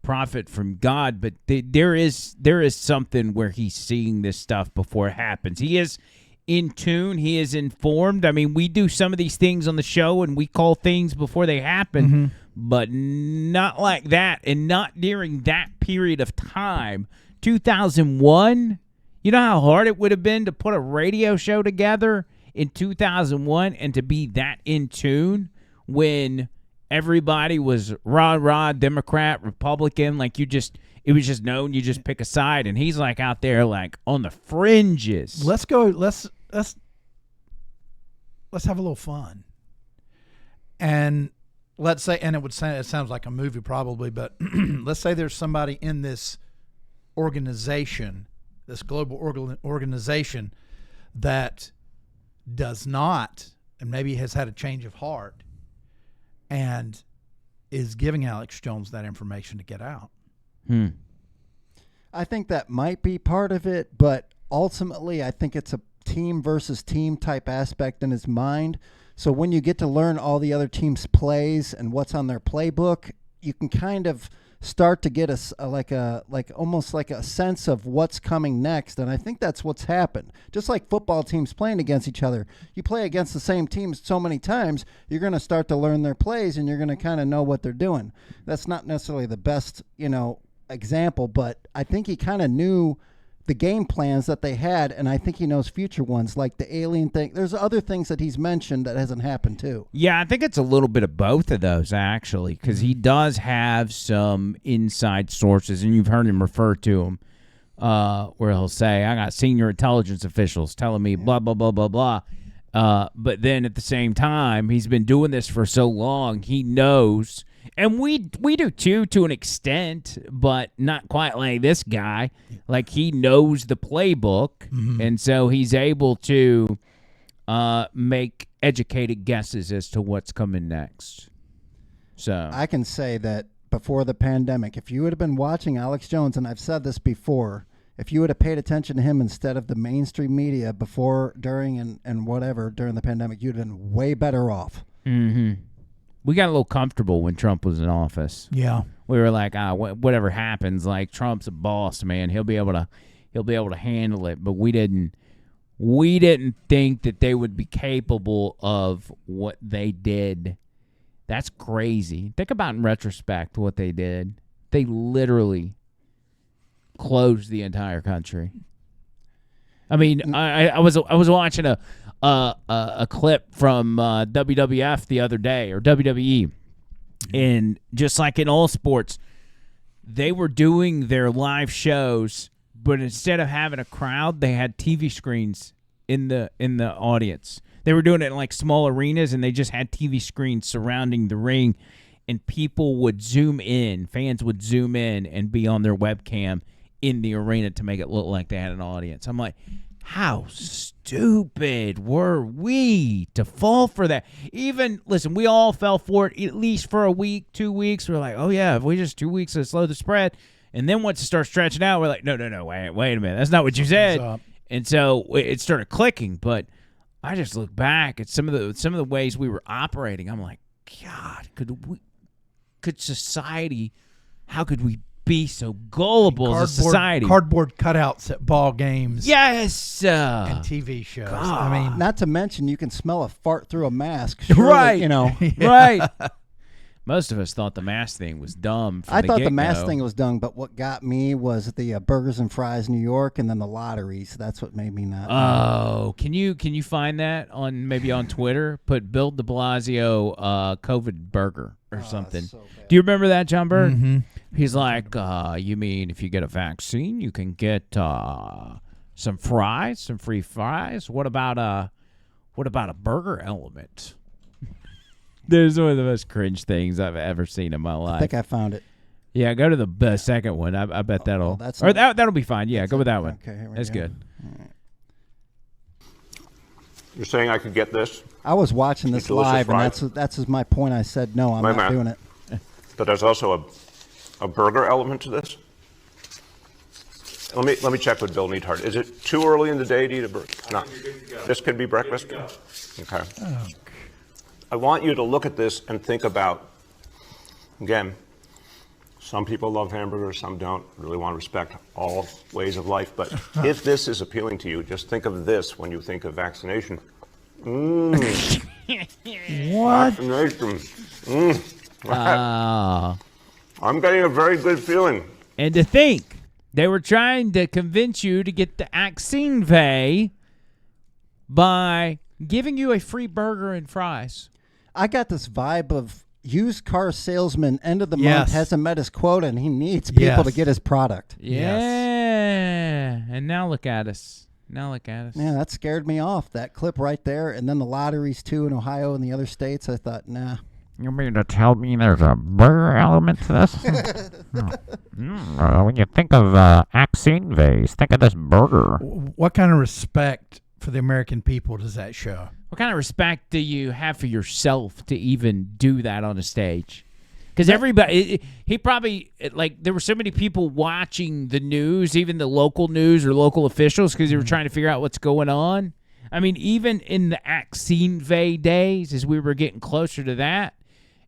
prophet from God, but there is something where he's seeing this stuff before it happens. He is in tune. He is informed. I mean, we do some of these things on the show, and we call things before they happen, but not like that, and not during that period of time. 2001, you know how hard it would have been to put a radio show together in 2001 and to be that in tune when everybody was rah, Democrat, Republican, like it was just known, you just pick a side, and he's like out there like on the fringes. Let's go. Let's have a little fun. And let's say, and it sounds like a movie probably, but let's say there's somebody in this organization, this global organization that does not, and maybe has had a change of heart, and is giving Alex Jones that information to get out. I think that might be part of it, but ultimately I think it's a team versus team type aspect in his mind. So when you get to learn all the other teams' plays and what's on their playbook, you can kind of start to get almost like a sense of what's coming next. And I think that's what's happened. Just like football teams playing against each other, you play against the same teams so many times, you're going to start to learn their plays and you're going to kind of know what they're doing. That's not necessarily the best, example, but I think he kind of knew the game plans that they had, and I think he knows future ones, like the alien thing. There's other things that he's mentioned that hasn't happened too. Yeah, I think it's a little bit of both of those, actually, because he does have some inside sources, and you've heard him refer to them, where he'll say, I got senior intelligence officials telling me blah, blah, blah, blah, blah. But then at the same time, he's been doing this for so long, he knows, and we do too, to an extent, but not quite like this guy. Like, he knows the playbook, and so he's able to make educated guesses as to what's coming next. So I can say that before the pandemic, if you would have been watching Alex Jones, and I've said this before, if you would have paid attention to him instead of the mainstream media before, during, and whatever during the pandemic, you'd have been way better off. We got a little comfortable when Trump was in office. Yeah, we were like, whatever happens, like Trump's a boss, man. He'll be able to handle it. But we didn't think that they would be capable of what they did. That's crazy. Think about in retrospect what they did. They literally closed the entire country. I mean, I was watching a clip from WWF the other day, or WWE, and just like in all sports, they were doing their live shows, but instead of having a crowd, they had TV screens in the audience. They were doing it in like small arenas, and they just had TV screens surrounding the ring, and people would zoom in, fans would zoom in and be on their webcam in the arena to make it look like they had an audience. I'm like, how stupid were we to fall for that? Even, listen, we all fell for it at least for a week, 2 weeks. We're like, oh, yeah, if we just 2 weeks to slow the spread. And then once it starts stretching out, we're like, no, wait a minute. That's not what you said. And so it started clicking. But I just look back at some of the ways we were operating. I'm like, God, could society, how could we be so gullible as a society? Cardboard cutouts at ball games. Yes. And TV shows. God. I mean, not to mention you can smell a fart through a mask. Surely, right. Yeah. Right. Most of us thought the mask thing was dumb. I thought the mask get-go. thing was dumb, but what got me was the burgers and fries New York, and then the lotteries. That's what made me not. Oh, can you find that on maybe on Twitter? Put Bill De Blasio COVID burger or something. So Do you remember that, John Bird? Mm-hmm. He's like, you mean if you get a vaccine, you can get some fries, some free fries? What about a burger element? There's one of the most cringe things I've ever seen in my life. I think I found it. Yeah, go to the second one. I bet that'll that'll be fine. Yeah, go with that one. Okay, here we That's go. good. You're saying I could get this? I was watching this Delicious live, fries? and that's my point. I said no, I'm Wait a not minute. doing it. But there's also a burger element to this. Let me check with Bill Neathart. Is it too early in the day to eat a burger? No. This could be breakfast. Okay. Oh. I want you to look at this and think about. Again, some people love hamburgers, some don't. Really want to respect all ways of life. But if this is appealing to you, just think of this when you think of vaccination. What? Vaccination. I'm getting a very good feeling. And to think, they were trying to convince you to get the vaccine by giving you a free burger and fries. I got this vibe of used car salesman, end of the month, Yes. hasn't met his quota, and he needs people Yes. to get his product. Yeah. And now look at us. Now look at us. Yeah, that scared me off, that clip right there. And then the lotteries, too, in Ohio and the other states. I thought, nah. You mean to tell me there's a burger element to this? When you think of vaccine vase, think of this burger. What kind of respect for the American people does that show? What kind of respect do you have for yourself to even do that on a stage? Because everybody, he probably, like, there were so many people watching the news, even the local news or local officials, because they were trying to figure out what's going on. I mean, even in the vaccine days, as we were getting closer to that,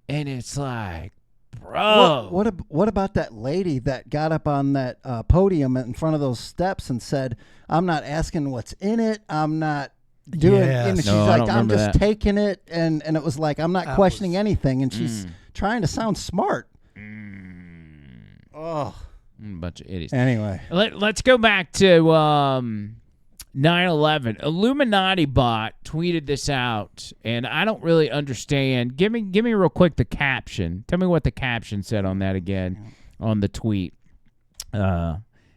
and it's like, bro. What about that lady that got up on that podium in front of those steps and said, I'm not asking what's in it. I'm not doing Yes. and she's No, I like, don't I'm just remember that. taking it. And it was like, I'm not That questioning was- anything. And she's trying to sound smart. Oh. Bunch of idiots. Anyway. Let's go back to 9/11. Illuminati bot tweeted this out, and I don't really understand. Give me real quick the caption. Tell me what the caption said on that again on the tweet.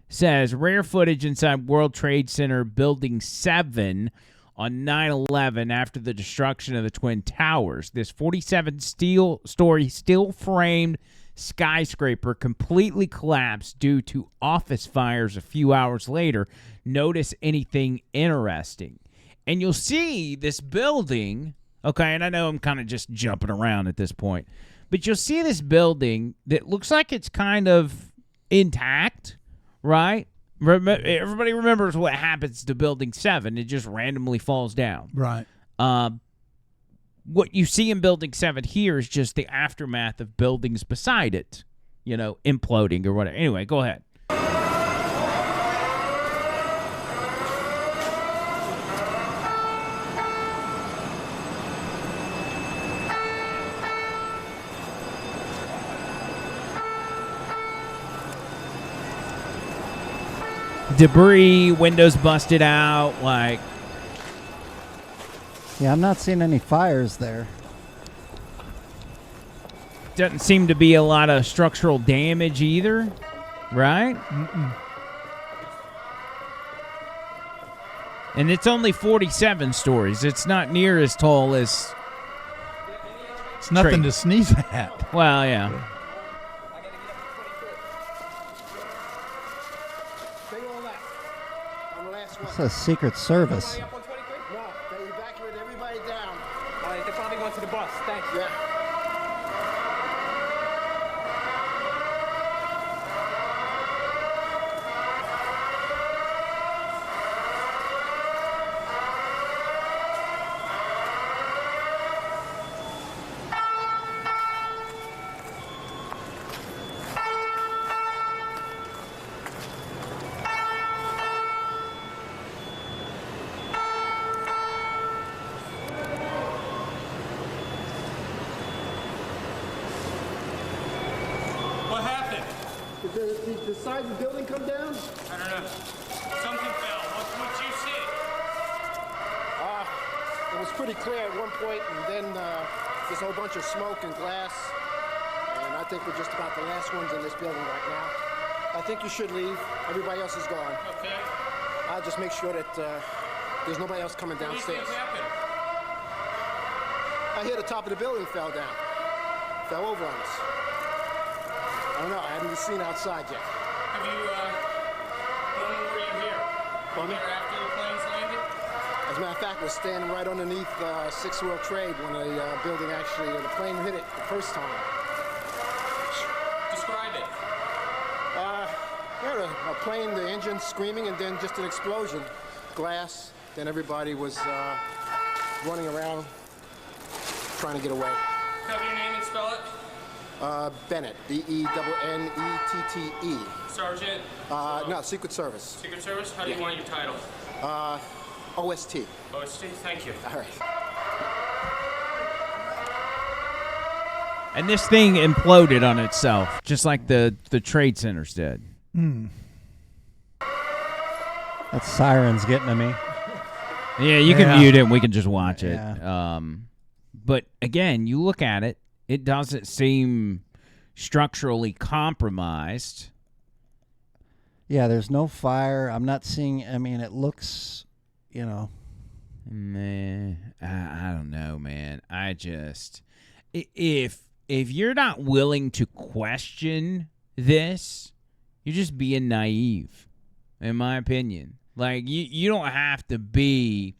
Says rare footage inside World Trade Center Building 7 on 9/11 after the destruction of the Twin Towers. This 47-story steel-framed skyscraper completely collapsed due to office fires a few hours later. Notice anything interesting? And you'll see this building, okay, and I know I'm kind of just jumping around at this point, but you'll see this building that looks like it's kind of intact, right? Everybody remembers what happens to Building 7. It just randomly falls down. Right. What you see in Building 7 here is just the aftermath of buildings beside it, imploding or whatever. Anyway, go ahead. Debris, windows busted out, like... Yeah, I'm not seeing any fires there. Doesn't seem to be a lot of structural damage either, right? And it's only 47 stories. It's not near as tall as... It's nothing to sneeze at. Well, yeah. It's a Secret Service. They're probably going to the bus. Thank you. Did the side of the building come down? I don't know. Something fell. What'd you see? It was pretty clear at one point, and then there's a whole bunch of smoke and glass. And I think we're just about the last ones in this building right now. I think you should leave. Everybody else is gone. Okay. I'll just make sure that there's nobody else coming downstairs. What do you think happened? I hear the top of the building fell down. Fell over on us. I don't know. I haven't seen outside yet. Have you, when were you here? Were you here after the planes landed? As a matter of fact, we're standing right underneath 6th World Trade when the building actually, the plane hit it the first time. Describe it. We heard a plane, the engine screaming, and then just an explosion. Glass. Then everybody was running around trying to get away. Have your name and spell it? Bennett. B-E-N-N-E-T-T-E. Sergeant? No, Secret Service. Secret Service? How do you want your title? OST. OST? Thank you. All right. And this thing imploded on itself, just like the trade centers did. That siren's getting to me. Yeah, you can mute it and we can just watch it. Yeah. But again, you look at it, it doesn't seem structurally compromised. Yeah, there's no fire. I'm not seeing, I mean, it looks, you know. Man, I don't know, man. I just, if you're not willing to question this, you're just being naive, in my opinion. Like, you don't have to be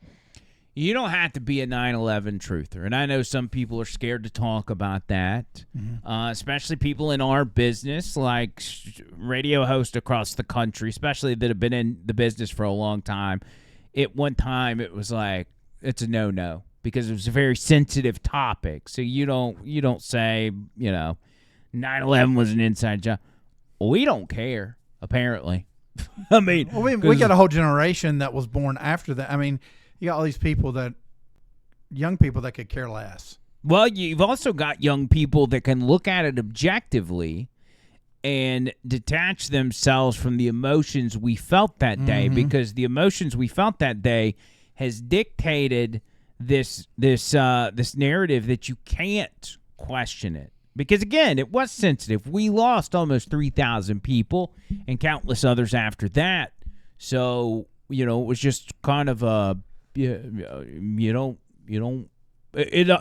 a 9/11 truther. And I know some people are scared to talk about that, especially people in our business, like radio hosts across the country, especially that have been in the business for a long time. At one time, it was like, it's a no-no because it was a very sensitive topic. So you don't say, 9/11 was an inside job. We don't care, apparently. I mean, we got a whole generation that was born after that. I mean, you got all these young people that could care less. Well, you've also got young people that can look at it objectively and detach themselves from the emotions we felt that day, because the emotions we felt that day has dictated this narrative that you can't question it. Because, again, it was sensitive. We lost almost 3,000 people and countless others after that. So, it was just kind of a, it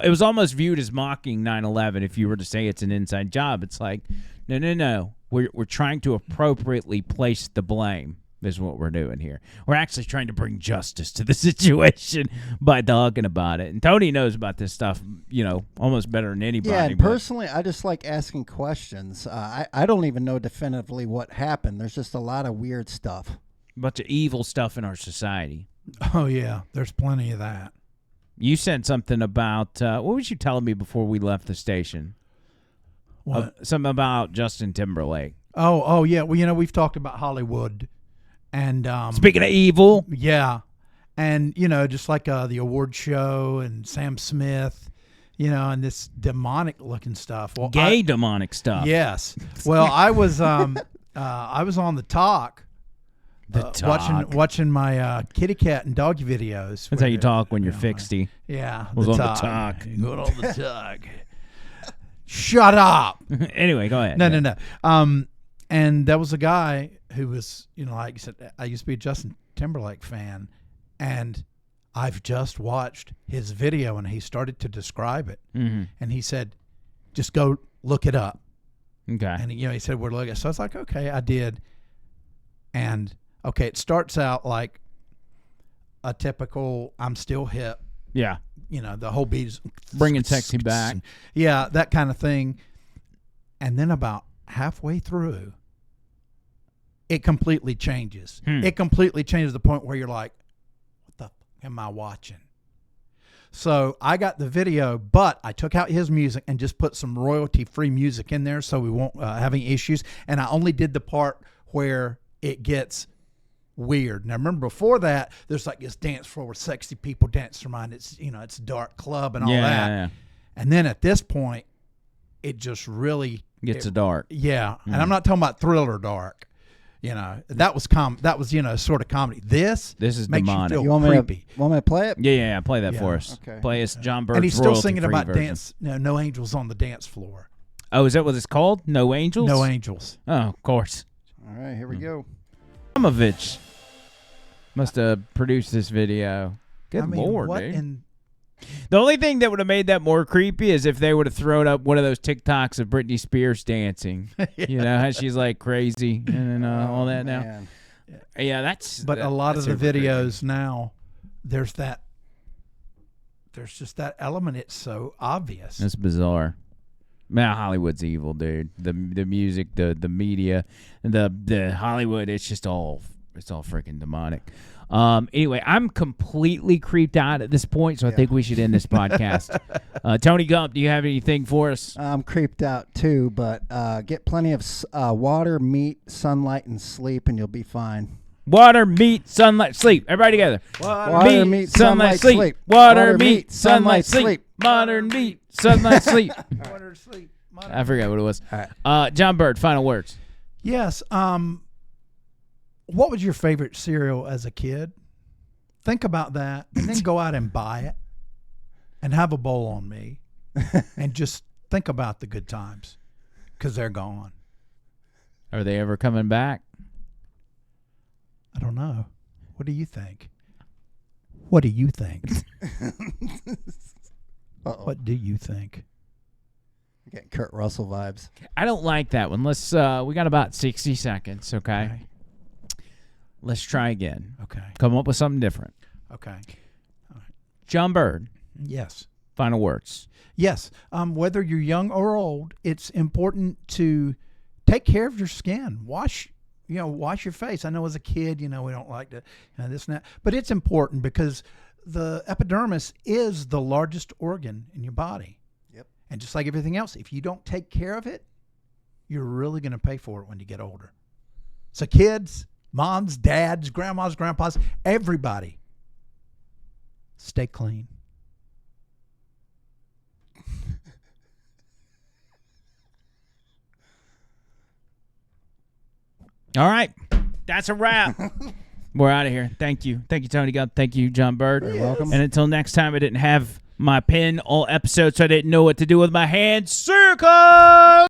was almost viewed as mocking 9/11 if you were to say it's an inside job. It's like, no. We're trying to appropriately place the blame is what we're doing here. We're actually trying to bring justice to the situation by talking about it. And Tony knows about this stuff, almost better than anybody. Yeah, and personally, I just like asking questions. I don't even know definitively what happened. There's just a lot of weird stuff. Bunch of evil stuff in our society. Oh, yeah. There's plenty of that. You said something about, what was you telling me before we left the station? What? Something about Justin Timberlake. Oh, yeah. Well, we've talked about Hollywood. And speaking of evil. Yeah. And, just like the award show and Sam Smith, and this demonic looking stuff. Well, demonic stuff. Yes. Well, I was on the talk. Watching my kitty cat and doggy videos. That's how you talk when you're fixty. Yeah. Was on the talk. Good on the talk. Shut up. Anyway, go ahead. No. And there was a guy who was, like you said, I used to be a Justin Timberlake fan, and I've just watched his video, and he started to describe it. And he said, just go look it up. Okay. And, he said, we're looking. So I was like, okay, I did. And, okay, it starts out like a typical I'm still hip. Yeah. The whole beat is bringing sexy back. Yeah, that kind of thing. And then about halfway through, it completely changes. It completely changes to the point where you're like, what the fuck am I watching? So I got the video, but I took out his music and just put some royalty-free music in there so we won't have any issues. And I only did the part where it gets weird. Now, remember before that, there's like this dance floor where sexy people dance around. It's, it's a dark club and all that. Yeah. And then at this point, it just really Gets dark. Yeah, and I'm not talking about thriller dark. You know, that was sort of comedy. This is makes demonic. you feel creepy. Want me to play it? Yeah, play that Yeah. for us. Okay. Play us John Bird's And he's still singing royalty-free about version. dance. No angels on the dance floor. Oh, is that what it's called? No Angels? No Angels. Oh, of course. All right, here we go. Abramovich must have produced this video. Good Lord, what dude. The only thing that would have made that more creepy is if they would have thrown up one of those TikToks of Britney Spears dancing. You know, how she's like crazy and all that now. Man. Yeah, that's... But a lot of the super creepy. videos now, there's just that element. It's so obvious. That's bizarre. Man, Hollywood's evil, dude. The music, the media, the Hollywood, it's all freaking demonic. Anyway, I'm completely creeped out at this point, so I think we should end this podcast. Tony Gump, do you have anything for us? I'm creeped out too, but get plenty of water, meat, sunlight, and sleep, and you'll be fine. Water, meat, sunlight, sleep. Everybody together. Water, meat, sunlight, sleep. Water, meat, sunlight, sleep. Modern meat, sunlight, sleep. Water, sleep. I forgot what it was. All right. John Bird, final words. Yes. What was your favorite cereal as a kid? Think about that, and then go out and buy it, and have a bowl on me, and just think about the good times, because they're gone. Are they ever coming back? I don't know. What do you think? What do you think? What do you think? Getting Kurt Russell vibes. I don't like that one. Let's. We got about 60 seconds. Okay. Let's try again. Okay. Come up with something different. Okay. John Bird. Yes. Final words. Yes. Whether you're young or old, it's important to take care of your skin. Wash your face. I know as a kid, we don't like to this and that, but it's important because the epidermis is the largest organ in your body. Yep. And just like everything else, if you don't take care of it, you're really going to pay for it when you get older. So kids, moms, dads, grandmas, grandpas, everybody, stay clean. All right. That's a wrap. We're out of here. Thank you. Thank you, Tony Gump. Thank you, John Bird. You're welcome. And until next time, I didn't have my pen all episode, so I didn't know what to do with my hand. Circle!